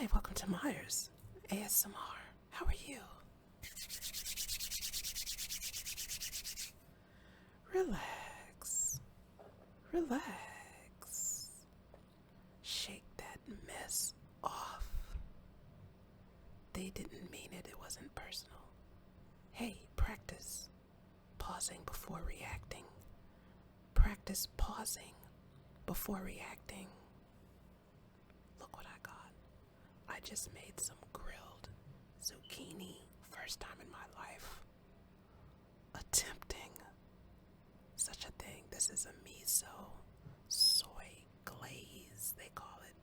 Hi, welcome to Myers ASMR. How are you? Relax. Relax. Shake that mess off. They didn't mean it. It wasn't personal. Hey, practice pausing before reacting. Practice pausing before reacting. Look what I got. I just made some grilled zucchini. First time in my life attempting such a thing. This is a miso soy glaze, they call it.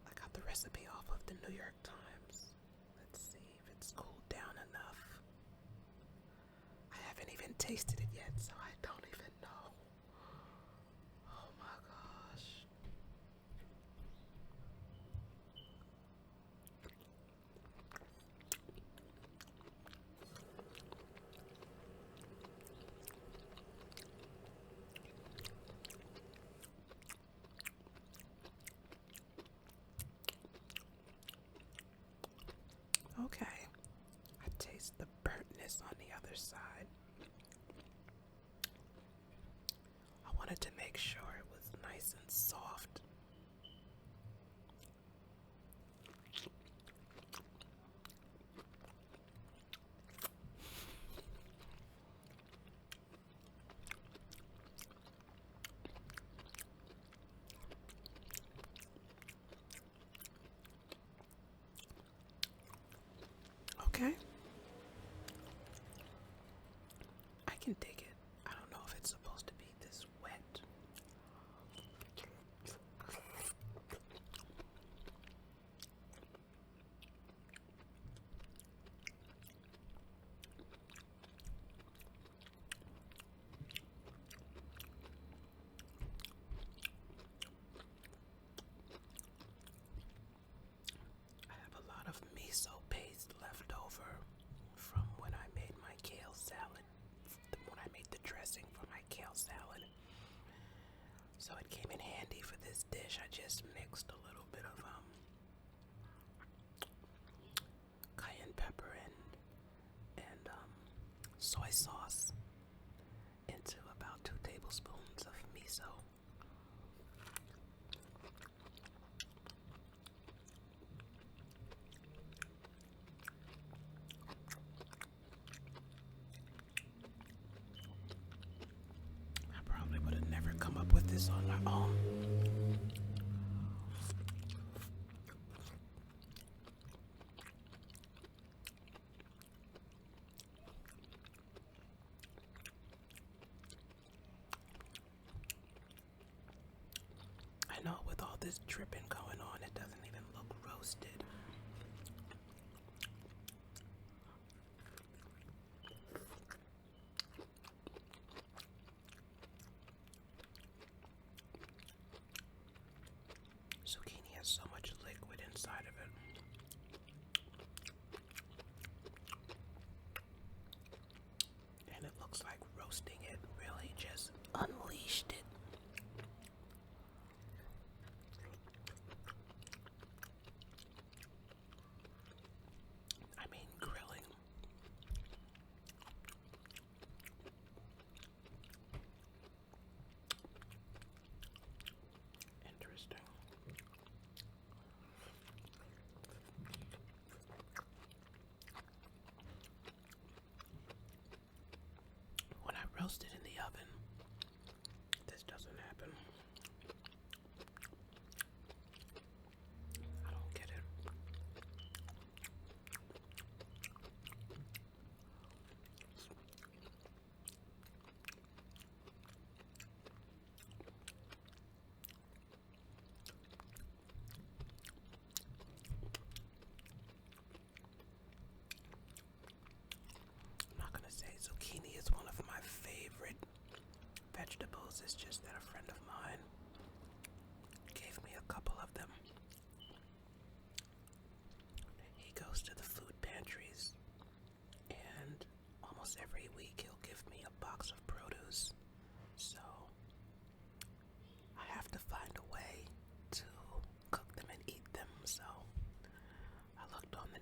I got the recipe off of the New York Times. Let's see if it's cooled down enough. I haven't even tasted it yet, so I don't even know. Oh my gosh. Okay, I taste the burntness on the other side. I wanted to make sure it was nice and soft. Okay. I can dig it. I don't know if it's supposed to be this wet. I have a lot of miso paste left over from when I made my kale salad, when I made the dressing for my kale salad. So it came in handy for this dish. I just mixed a little bit of cayenne pepper and soy sauce into about 2 tablespoons of miso. I probably would have never come up with this on my own. I know with all this dripping going on, it doesn't even look roasted. Zucchini has so much liquid inside of it. And it looks like roasting it really just unleashed it. I mean, grilling. Interesting. When I roast it in the oven, this doesn't happen. I don't get it. I'm not gonna say zucchini is one of my favorite vegetables. It's just that a friend of mine gave me a couple of them. He goes to the food pantries, and almost every week he'll give me a box of produce. So I have to find a way to cook them and eat them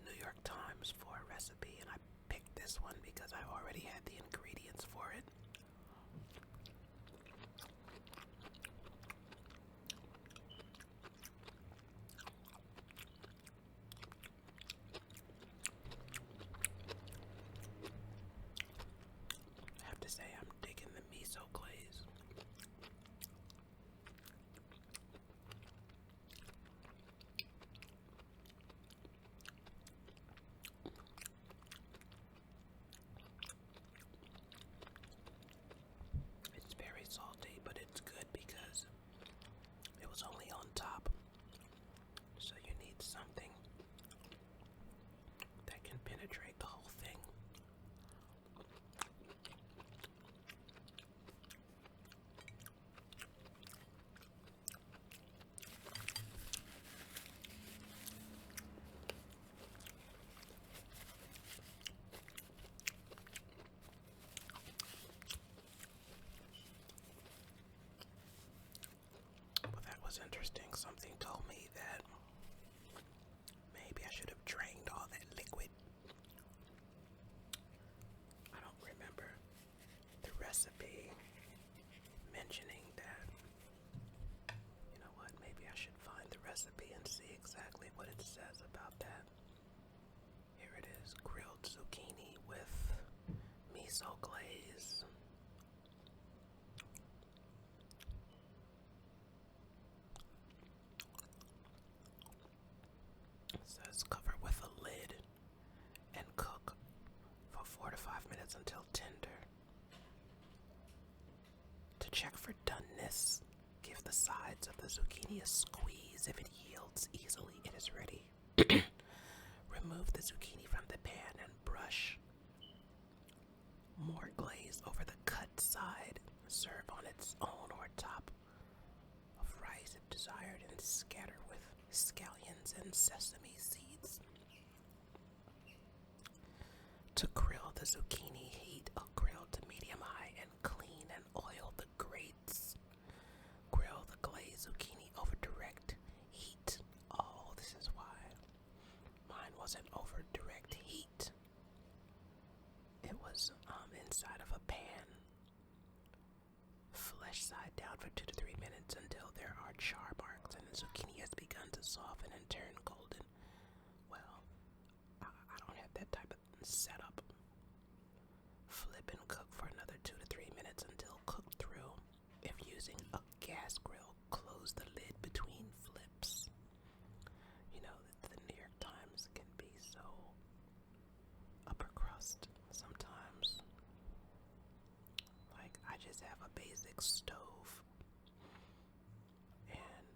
New York Times for a recipe, and I picked this one because I already had the ingredients for it. I have to say, I'm digging the miso glaze. It's very salty, but it's good because it was only on top. So you need something that can penetrate the whole thing. Well, that was interesting. Something told me that maybe I should have drained all that liquid. I don't remember the recipe mentioning that. You know what? Maybe I should find the recipe and see exactly what it says about that. Here it is, grilled zucchini with miso glaze. It says cover with a lid and cook for 4 to 5 minutes until tender. To check for doneness, give the sides of the zucchini a squeeze. If it yields easily, it is ready. Remove the zucchini from the pan and brush more glaze over the cut side. Serve on its own or top of rice if desired, and scatter with scallions and sesame seeds. To grill the zucchini, heat a grill to medium high and clean and oil the grates. Grill the glazed zucchini over direct heat. Oh, this is why mine wasn't over direct heat. It was inside of a pan. Flesh side down for 2 to 3 minutes until there are char marks and the zucchini has begun to soften and turn golden. Well, I don't have that type of setup. Flip and cook for another 2 to 3 minutes until cooked through. If using a gas grill, close the lid between flips. You know, the New York Times can be so upper crust sometimes. Like, I just have a basic stove, and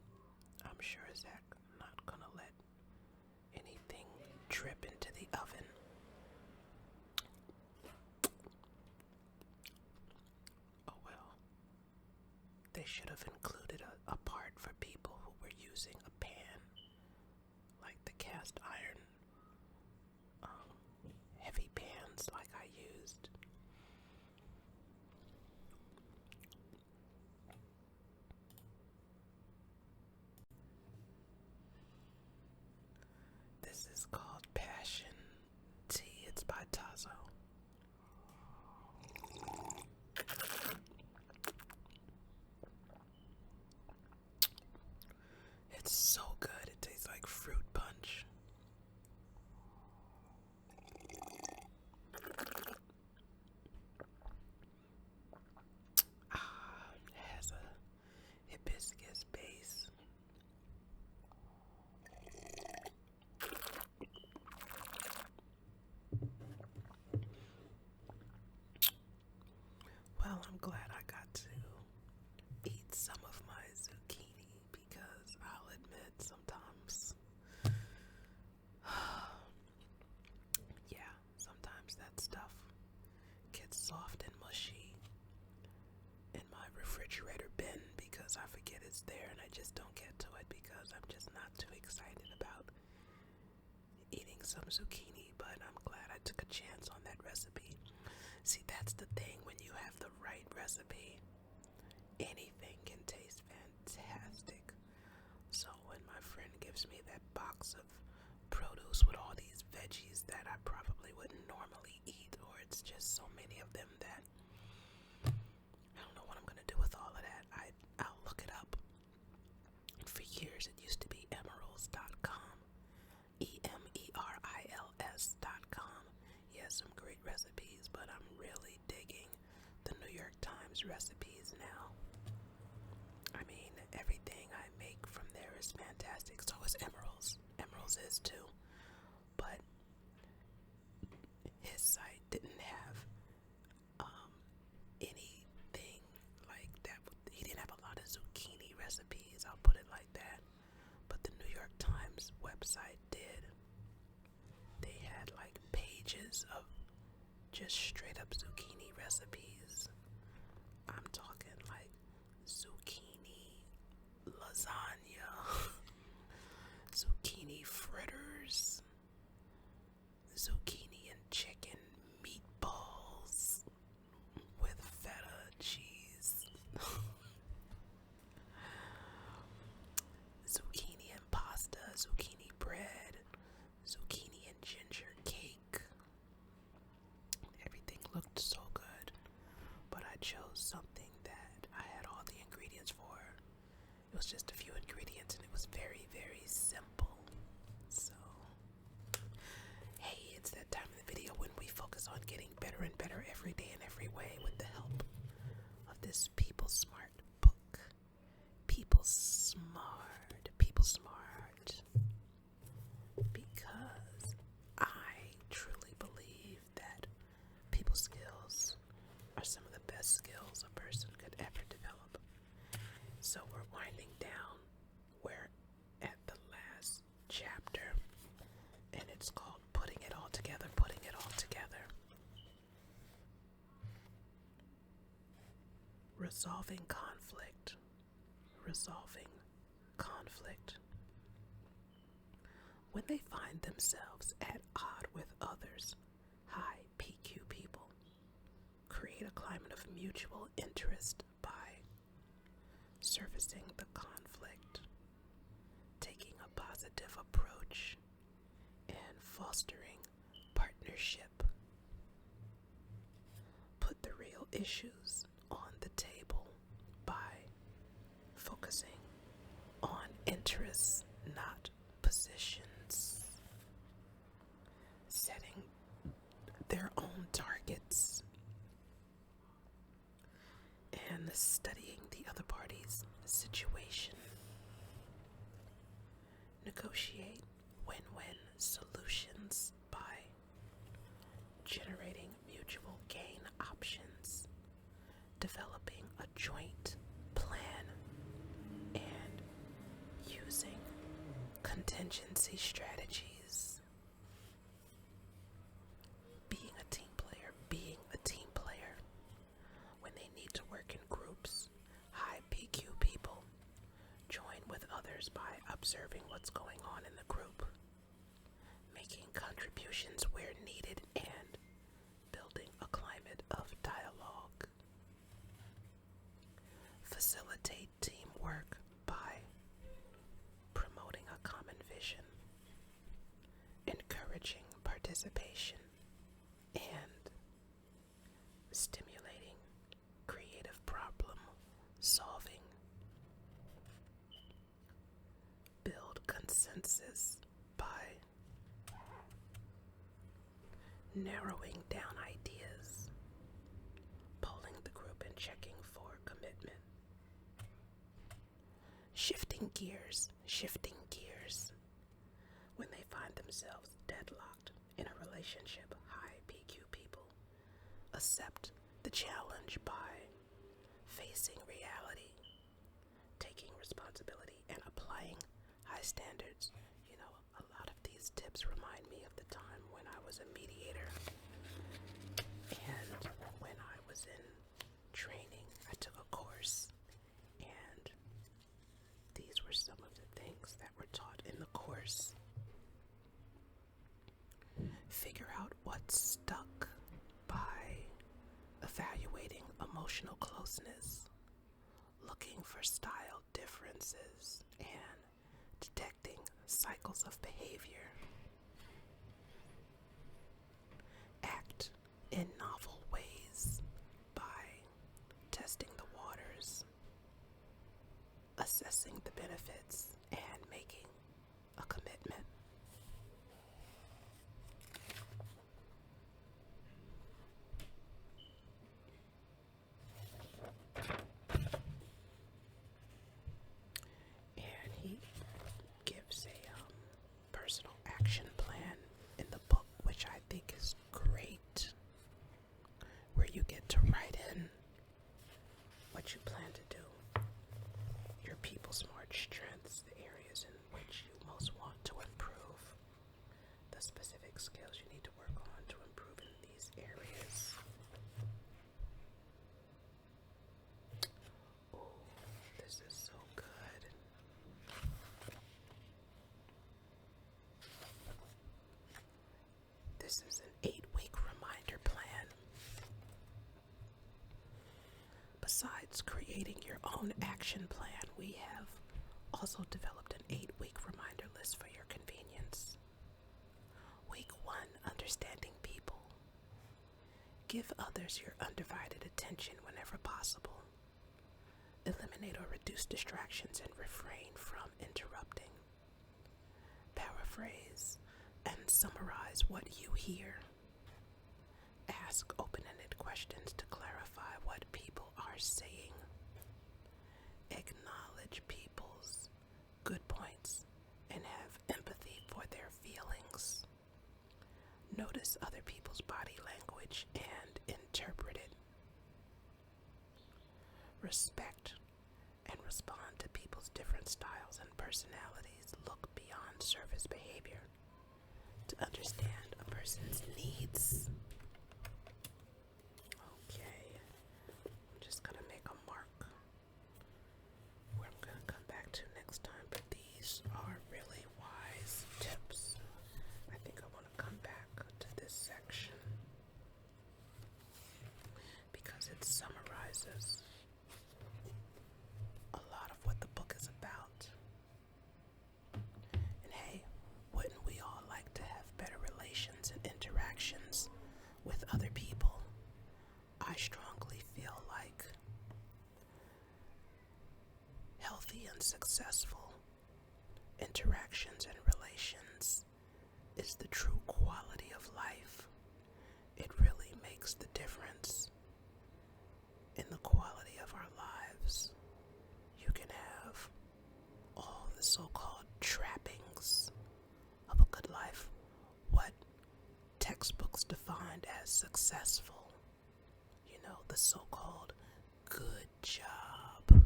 I'm sure Zach not gonna let anything drip into the oven. Oh well. They should have included a part for people who were using a pan, like the cast iron heavy pans like I used. This is called Passion Tea. It's by Tazo. It's so good. It tastes like fruit punch. It has a hibiscus base. Well, I'm glad I got to eat some of my zucchini because I'll admit sometimes, yeah, sometimes that stuff gets soft and mushy in my refrigerator bin because I forget it's there and I just don't get to it because I'm just not too excited about eating some zucchini. But I'm glad I took a chance on that recipe. See, that's the thing, when you have the right recipe, anything can taste fantastic. So when my friend gives me that box of produce with all these veggies there's so many of them that I don't know what I'm going to do with all of that. I'll look it up. For years, it used to be emerils.com. EMERILS.com. He has some great recipes, but I'm really digging the New York Times recipes now. I mean, everything I make from there is fantastic. So is Emerils. Emerils is too. But his site didn't have anything like that. He didn't have a lot of zucchini recipes, I'll put it like that. But the New York Times website did. They had like pages of just straight up zucchini recipes. I'm talking like zucchini lasagna, zucchini fritters, zucchini and chicken meatballs with feta cheese, zucchini and pasta, zucchini bread, zucchini and ginger cake. Everything looked so good, but I chose something that I had all the ingredients for. It was just a few ingredients and it was very, very simple. So, hey, it's that time in the video when we focus on getting better and better every day in every way with the help of this People Smart book. People Smart. People Smart. Because I truly believe that people skills are some of the best skills a person could ever develop. So we're winding down. We're at the last chapter, and it's called Putting It All Together, Putting It All Together. Resolving conflict. Resolving conflict. When they find themselves at odds with others, high PQ people, create a climate of mutual interest by surfacing the conflict, taking a positive approach, and fostering partnership. Put the real issues on the table by focusing on interests, not positions. Setting their own targets and studying the other party's situation. Negotiate win-win solutions by generating mutual gain options, developing a joint plan, and using contingency strategies. Being a team player. When they need to work in groups, high PQ people join with others by observing what's going on in the group, making contributions where needed, and building a climate of dialogue. Facilitate teamwork by promoting a common vision, encouraging participation, and stimulating creative problem solving. Build consensus by narrowing down ideas, polling the group and checking for commitment. Shifting gears. When they find themselves deadlocked in a relationship, high PQ people accept the challenge by facing reality, taking responsibility, and applying high standards. You know, a lot of these tips remind me of the time when I was a mediator and when I was in training. I took a course, and these were some of the things that were taught in the course. Figure out what's stuck by evaluating emotional closeness, looking for style differences, and detecting cycles of behavior. Act in novel summarizes an 8-week reminder plan. Besides creating your own action plan, we have also developed an 8-week reminder list for your convenience. Week 1, understanding people. Give others your undivided attention whenever possible. Eliminate or reduce distractions and refrain from interrupting. Paraphrase and summarize what you hear. Ask open-ended questions to clarify what people are saying. Acknowledge people's good points and have empathy for their feelings. Notice other people's body language and interpret it. Respect and respond to people's different styles and personalities. Look beyond surface behavior to understand a person's needs. Okay, I'm just going to make a mark where I'm going to come back to next time, but these are really wise tips. I think I want to come back to this section because it summarizes a lot of what the book is about. And hey, wouldn't we all like to have better relations and interactions with other people? I strongly feel like healthy and successful interactions and relations is the true quality of life. It really makes the difference in the quality of our lives. You can have all the so-called trappings of a good life, what textbooks defined as successful. You know, the so-called good job,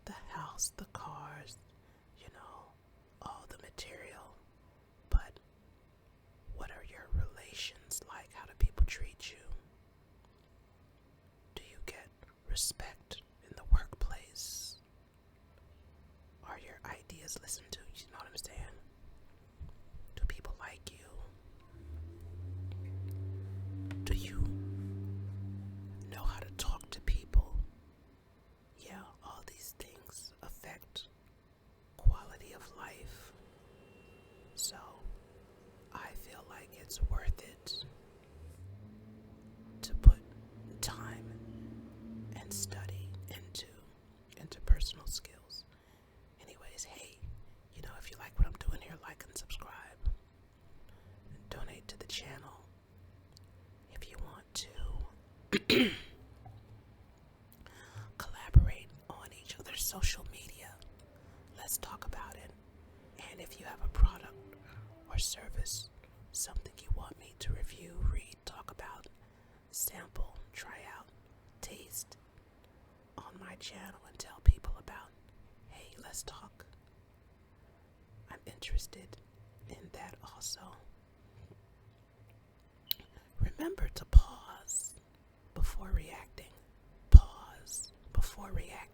the house, the cars, you know, all the material. But what are your relations like? How do people treat you? Do you get respect in the workplace? Are your ideas listened to? You know what I'm saying? Do people like you? Do you know how to talk to people? Yeah, all these things affect quality of life. So I feel like it's worth it to put time and study into interpersonal skills. Anyways, hey, you know, if you like what I'm doing here, like and subscribe. And donate to the channel if you want to collaborate on each other's social media. Let's talk about it. And if you have a product or service, something you want me to review, read, talk about, sample, try out, taste on my channel and tell people about, hey, let's talk. I'm interested in that also. Remember to pause before reacting. Pause before reacting.